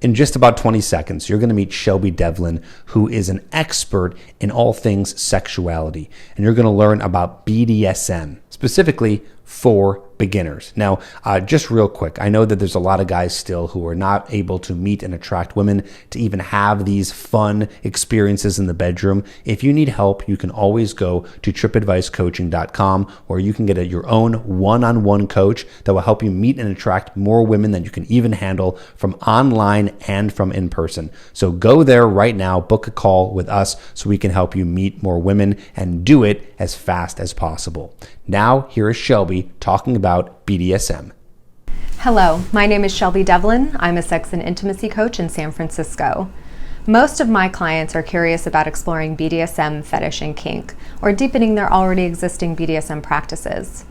In just about 20 seconds, you're going to meet Shelby Devlin, who is an expert in all things sexuality. And you're going to learn about BDSM, specifically for beginners. Now, just real quick, I know that there's a lot of guys still who are not able to meet and attract women to even have these fun experiences in the bedroom. If you need help, you can always go to tripadvicecoaching.com, where you can get your own one-on-one coach that will help you meet and attract more women than you can even handle from online and from in person. So go there right now, book a call with us so we can help you meet more women and do it as fast as possible. Now, here is Shelby talking about BDSM. Hello, my name is Shelby Devlin. I'm a sex and intimacy coach in San Francisco. Most of my clients are curious about exploring BDSM, fetish, and kink, or deepening their already existing BDSM practices.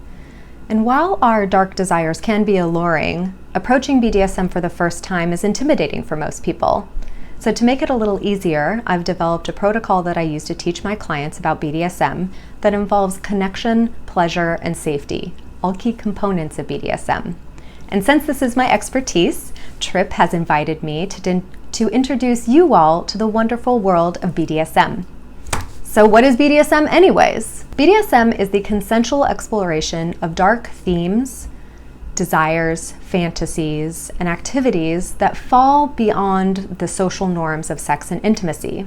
And while our dark desires can be alluring, approaching BDSM for the first time is intimidating for most people. So to make it a little easier, I've developed a protocol that I use to teach my clients about BDSM that involves connection, pleasure, and safety, all key components of BDSM. And since this is my expertise, Trip has invited me to introduce you all to the wonderful world of BDSM. So what is BDSM anyways? BDSM is the consensual exploration of dark themes, desires, fantasies, and activities that fall beyond the social norms of sex and intimacy.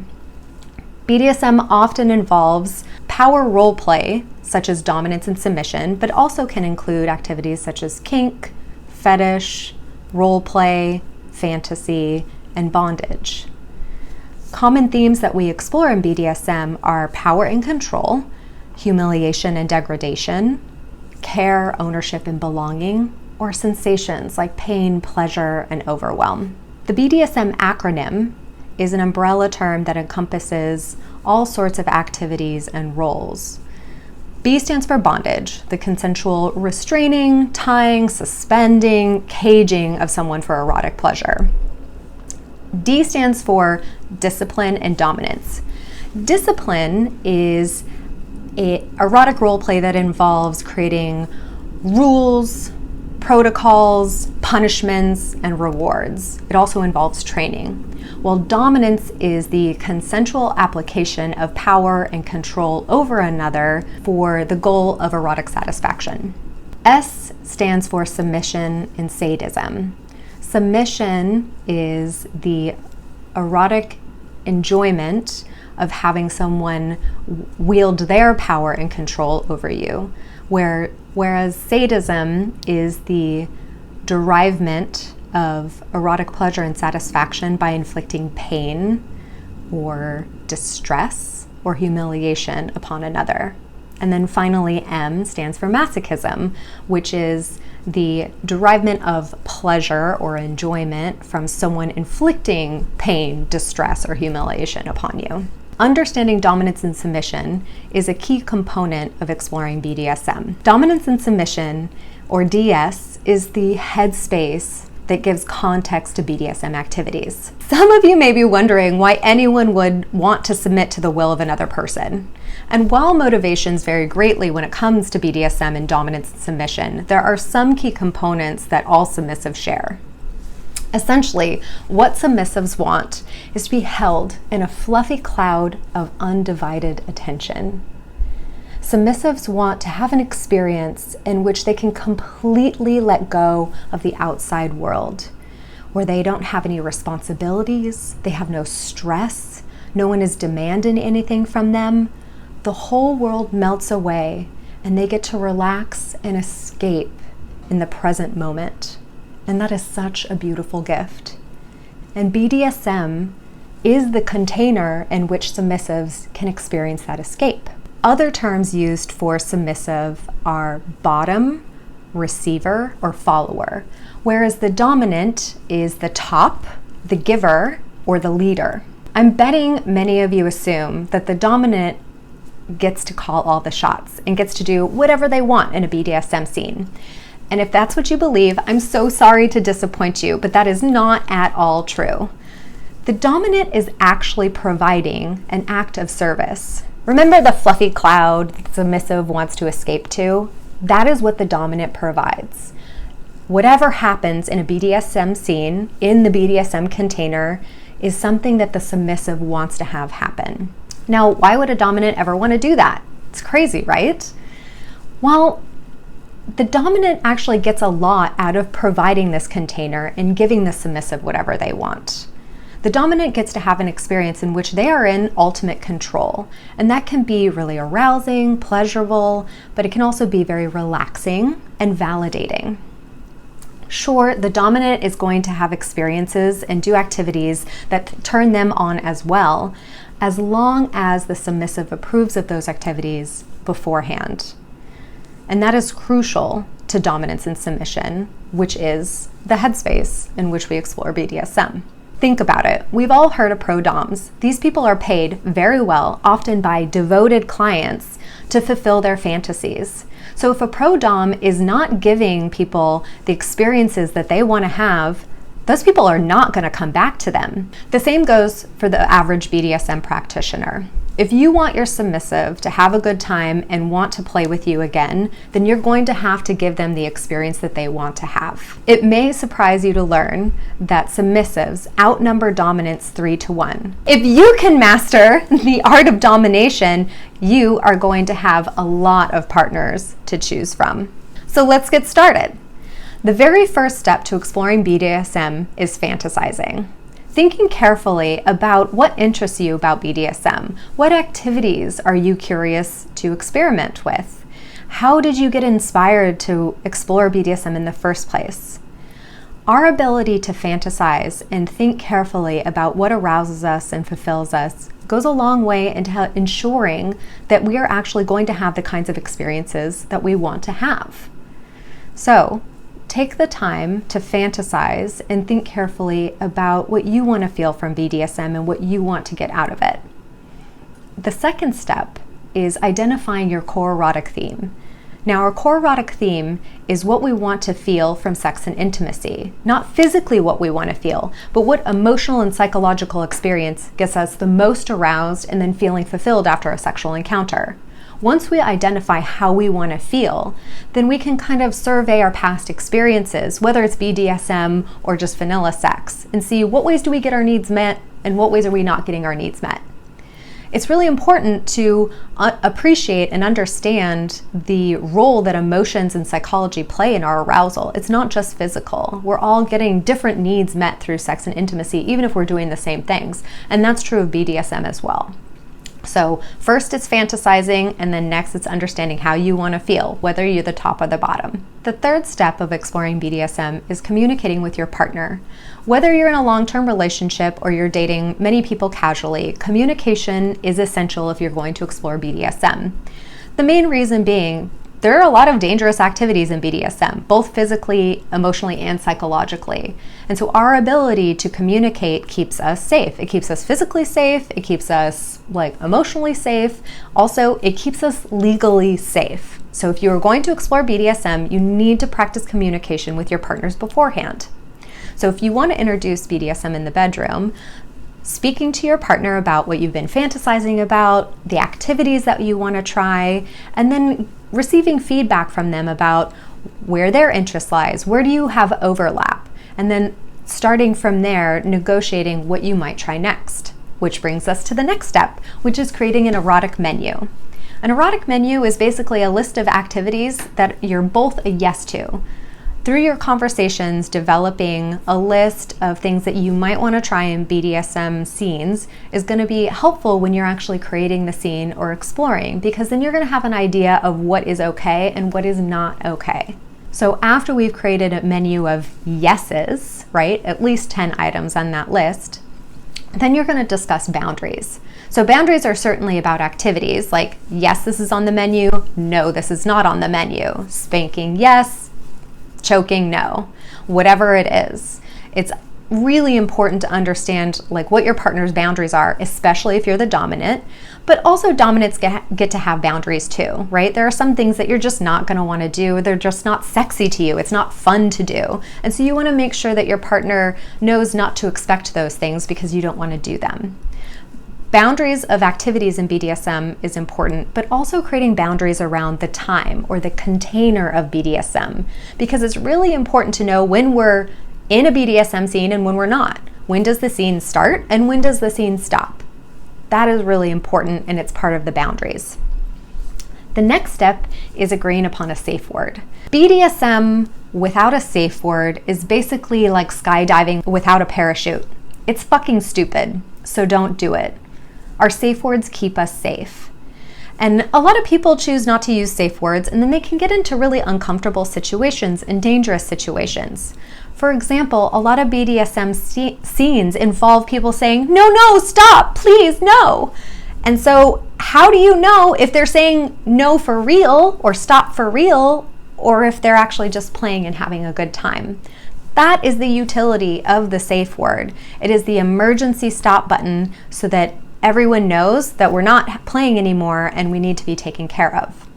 BDSM often involves power role play, such as dominance and submission, but also can include activities such as kink, fetish, role play, fantasy, and bondage. Common themes that we explore in BDSM are power and control, humiliation and degradation, care, ownership, and belonging, or sensations like pain, pleasure, and overwhelm. The BDSM acronym is an umbrella term that encompasses all sorts of activities and roles. B stands for bondage, the consensual restraining, tying, suspending, caging of someone for erotic pleasure. D stands for discipline and dominance. Discipline is an erotic role play that involves creating rules, protocols, punishments, and rewards. It also involves training. While dominance is the consensual application of power and control over another for the goal of erotic satisfaction. S stands for submission and sadism. Submission is the erotic enjoyment of having someone wield their power and control over you, whereas sadism is the derivement of erotic pleasure and satisfaction by inflicting pain or distress or humiliation upon another. And then finally, M stands for masochism, which is the derivement of pleasure or enjoyment from someone inflicting pain, distress, or humiliation upon you. Understanding dominance and submission is a key component of exploring BDSM. Dominance and submission, or DS, is the headspace that gives context to BDSM activities. Some of you may be wondering why anyone would want to submit to the will of another person. And while motivations vary greatly when it comes to BDSM and dominance and submission, there are some key components that all submissives share. Essentially, what submissives want is to be held in a fluffy cloud of undivided attention. Submissives want to have an experience in which they can completely let go of the outside world, where they don't have any responsibilities, they have no stress, no one is demanding anything from them. The whole world melts away and they get to relax and escape in the present moment. And that is such a beautiful gift. And BDSM is the container in which submissives can experience that escape. Other terms used for submissive are bottom, receiver, or follower, whereas the dominant is the top, the giver, or the leader. I'm betting many of you assume that the dominant gets to call all the shots and gets to do whatever they want in a BDSM scene. And if that's what you believe, I'm so sorry to disappoint you, but that is not at all true. The dominant is actually providing an act of service. Remember the fluffy cloud the submissive wants to escape to? That is what the dominant provides. Whatever happens in a BDSM scene, in the BDSM container, is something that the submissive wants to have happen. Now, why would a dominant ever want to do that? It's crazy, right? Well, the dominant actually gets a lot out of providing this container and giving the submissive whatever they want. The dominant gets to have an experience in which they are in ultimate control, and that can be really arousing, pleasurable, but it can also be very relaxing and validating. Sure, the dominant is going to have experiences and do activities that turn them on as well, as long as the submissive approves of those activities beforehand. And that is crucial to dominance and submission, which is the headspace in which we explore BDSM. Think about it. We've all heard of pro-doms. These people are paid very well, often by devoted clients, to fulfill their fantasies. So if a pro-dom is not giving people the experiences that they want to have, those people are not going to come back to them. The same goes for the average BDSM practitioner. If you want your submissive to have a good time and want to play with you again, then you're going to have to give them the experience that they want to have. It may surprise you to learn that submissives outnumber dominants 3-1. If you can master the art of domination, you are going to have a lot of partners to choose from. So let's get started. The very first step to exploring BDSM is fantasizing. Thinking carefully about what interests you about BDSM. What activities are you curious to experiment with? How did you get inspired to explore BDSM in the first place? Our ability to fantasize and think carefully about what arouses us and fulfills us goes a long way into ensuring that we are actually going to have the kinds of experiences that we want to have. So, take the time to fantasize and think carefully about what you want to feel from BDSM and what you want to get out of it. The second step is identifying your core erotic theme. Now, our core erotic theme is what we want to feel from sex and intimacy. Not physically what we want to feel, but what emotional and psychological experience gets us the most aroused and then feeling fulfilled after a sexual encounter. Once we identify how we want to feel, then we can kind of survey our past experiences, whether it's BDSM or just vanilla sex, and see what ways do we get our needs met and what ways are we not getting our needs met. It's really important to appreciate and understand the role that emotions and psychology play in our arousal. It's not just physical. We're all getting different needs met through sex and intimacy, even if we're doing the same things. And that's true of BDSM as well. So first it's fantasizing, and then next it's understanding how you want to feel, whether you're the top or the bottom. The third step of exploring BDSM is communicating with your partner. Whether you're in a long-term relationship or you're dating many people casually, communication is essential if you're going to explore BDSM. The main reason being, there are a lot of dangerous activities in BDSM, both physically, emotionally, and psychologically. And so our ability to communicate keeps us safe. It keeps us physically safe. It keeps us emotionally safe. Also, it keeps us legally safe. So if you are going to explore BDSM, you need to practice communication with your partners beforehand. So if you want to introduce BDSM in the bedroom, speaking to your partner about what you've been fantasizing about, the activities that you want to try, and then receiving feedback from them about where their interest lies, where do you have overlap, and then starting from there, negotiating what you might try next. Which brings us to the next step, which is creating an erotic menu. An erotic menu is basically a list of activities that you're both a yes to. Through your conversations, developing a list of things that you might want to try in BDSM scenes is going to be helpful when you're actually creating the scene or exploring, because then you're going to have an idea of what is okay and what is not okay. So after we've created a menu of yeses, right, at least 10 items on that list, then you're going to discuss boundaries. So boundaries are certainly about activities like, yes, this is on the menu, no, this is not on the menu. Spanking, yes. Choking, no. Whatever it is. It's really important to understand what your partner's boundaries are, especially if you're the dominant, but also dominants get to have boundaries too, right? There are some things that you're just not going to want to do. They're just not sexy to you. It's not fun to do. And so you want to make sure that your partner knows not to expect those things because you don't want to do them. Boundaries of activities in BDSM is important, but also creating boundaries around the time or the container of BDSM, because it's really important to know when we're in a BDSM scene and when we're not. When does the scene start and when does the scene stop? That is really important, and it's part of the boundaries. The next step is agreeing upon a safe word. BDSM without a safe word is basically like skydiving without a parachute. It's fucking stupid, so don't do it. Our safe words keep us safe. And a lot of people choose not to use safe words, and then they can get into really uncomfortable situations and dangerous situations. For example, a lot of BDSM scenes involve people saying, no, stop, please, no. And so how do you know if they're saying no for real or stop for real, or if they're actually just playing and having a good time? That is the utility of the safe word. It is the emergency stop button so that everyone knows that we're not playing anymore and we need to be taken care of.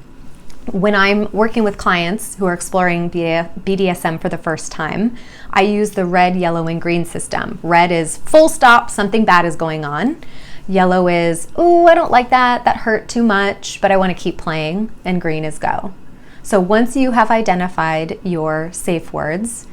When I'm working with clients who are exploring BDSM for the first time, I use the red, yellow, and green system. Red is full stop, something bad is going on. Yellow is, oh, I don't like that hurt too much, but I want to keep playing. And green is go. So once you have identified your safe words,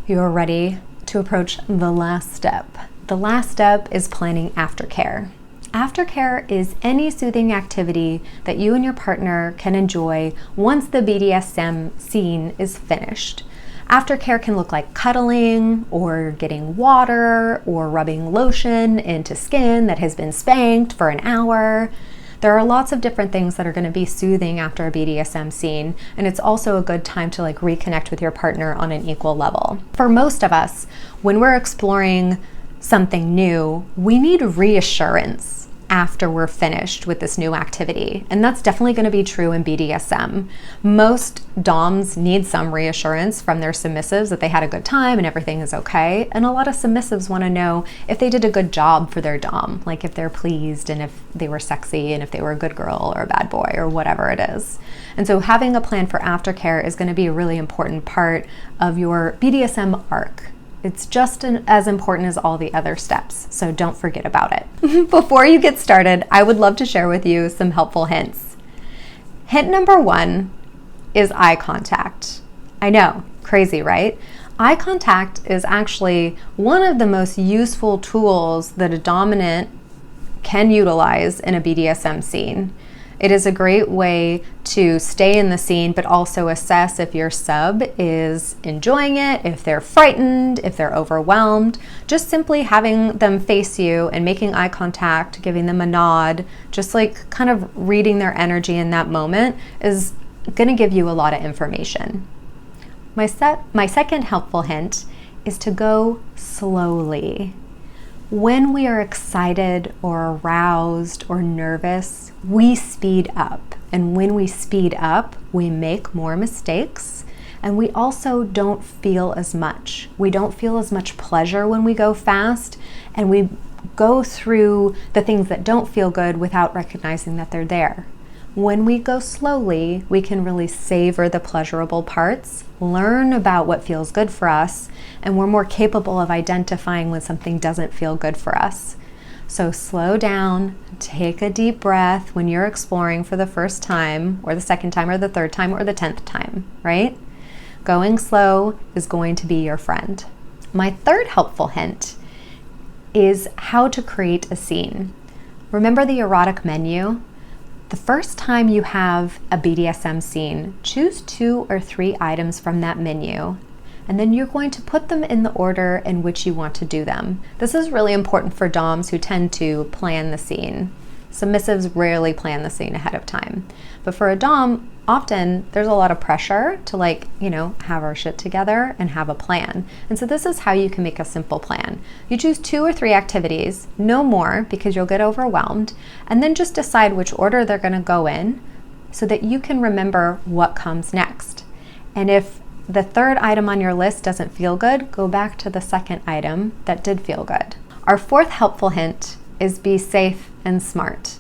you're ready to approach the last step. The last step is planning aftercare. Aftercare is any soothing activity that you and your partner can enjoy once the BDSM scene is finished. Aftercare can look like cuddling or getting water or rubbing lotion into skin that has been spanked for an hour. There are lots of different things that are going to be soothing after a BDSM scene, and it's also a good time to reconnect with your partner on an equal level. For most of us, when we're exploring something new, we need reassurance after we're finished with this new activity. And that's definitely going to be true in BDSM. Most DOMs need some reassurance from their submissives that they had a good time and everything is okay. And a lot of submissives want to know if they did a good job for their DOM, like if they're pleased and if they were sexy and if they were a good girl or a bad boy or whatever it is. And so having a plan for aftercare is going to be a really important part of your BDSM arc. It's just as important as all the other steps, so don't forget about it. Before you get started, I would love to share with you some helpful hints. Hint number 1 is eye contact. I know, crazy, right? Eye contact is actually one of the most useful tools that a dominant can utilize in a BDSM scene. It is a great way to stay in the scene, but also assess if your sub is enjoying it, if they're frightened, if they're overwhelmed. Just simply having them face you and making eye contact, giving them a nod, just kind of reading their energy in that moment is going to give you a lot of information. My second helpful hint is to go slowly. When we are excited or aroused or nervous, we speed up. And when we speed up, we make more mistakes. And we also don't feel as much. We don't feel as much pleasure when we go fast. And we go through the things that don't feel good without recognizing that they're there. When we go slowly, we can really savor the pleasurable parts, learn about what feels good for us, and we're more capable of identifying when something doesn't feel good for us. So slow down, take a deep breath when you're exploring for the first time, or the second time, or the third time, or the 10th time, right? Going slow is going to be your friend. My third helpful hint is how to create a scene. Remember the erotic menu? The first time you have a BDSM scene, choose 2 or 3 items from that menu, and then you're going to put them in the order in which you want to do them. This is really important for DOMs who tend to plan the scene. Submissives rarely plan the scene ahead of time. But for a DOM, often there's a lot of pressure to have our shit together and have a plan. And so this is how you can make a simple plan. You choose 2 or 3 activities, no more because you'll get overwhelmed, and then just decide which order they're going to go in so that you can remember what comes next. And if the third item on your list doesn't feel good, go back to the second item that did feel good. Our fourth helpful hint is be safe and smart.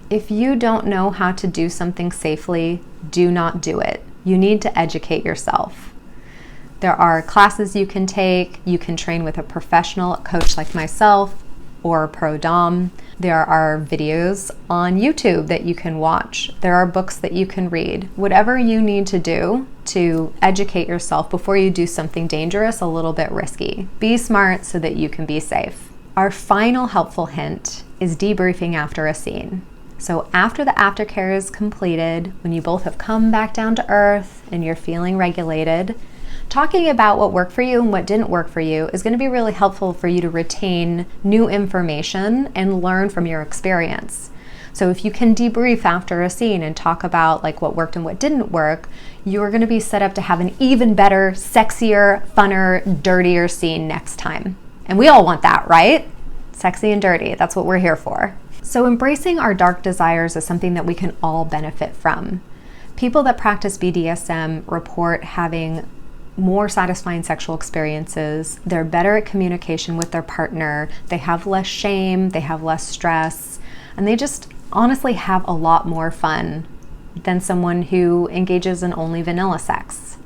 If you don't know how to do something safely, do not do it. You need to educate yourself. There are classes you can take. You can train with a professional coach like myself, or pro-dom. There are videos on YouTube that you can watch. There are books that you can read. Whatever you need to do to educate yourself before you do something dangerous, a little bit risky. Be smart so that you can be safe. Our final helpful hint is debriefing after a scene. So after the aftercare is completed, when you both have come back down to earth and you're feeling regulated, talking about what worked for you and what didn't work for you is going to be really helpful for you to retain new information and learn from your experience. So if you can debrief after a scene and talk about like what worked and what didn't work, you're going to be set up to have an even better, sexier, funner, dirtier scene next time. And we all want that, right? Sexy and dirty, that's what we're here for. So embracing our dark desires is something that we can all benefit from. People that practice BDSM report having more satisfying sexual experiences. They're better at communication with their partner. They have less shame, they have less stress, and they just honestly have a lot more fun than someone who engages in only vanilla sex.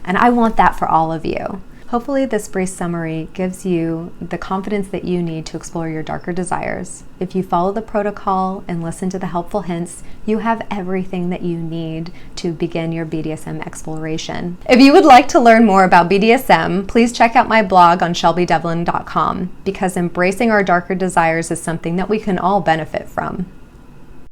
And I want that for all of you. Hopefully this brief summary gives you the confidence that you need to explore your darker desires. If you follow the protocol and listen to the helpful hints, you have everything that you need to begin your BDSM exploration. If you would like to learn more about BDSM, please check out my blog on shelbydevlin.com, because embracing our darker desires is something that we can all benefit from.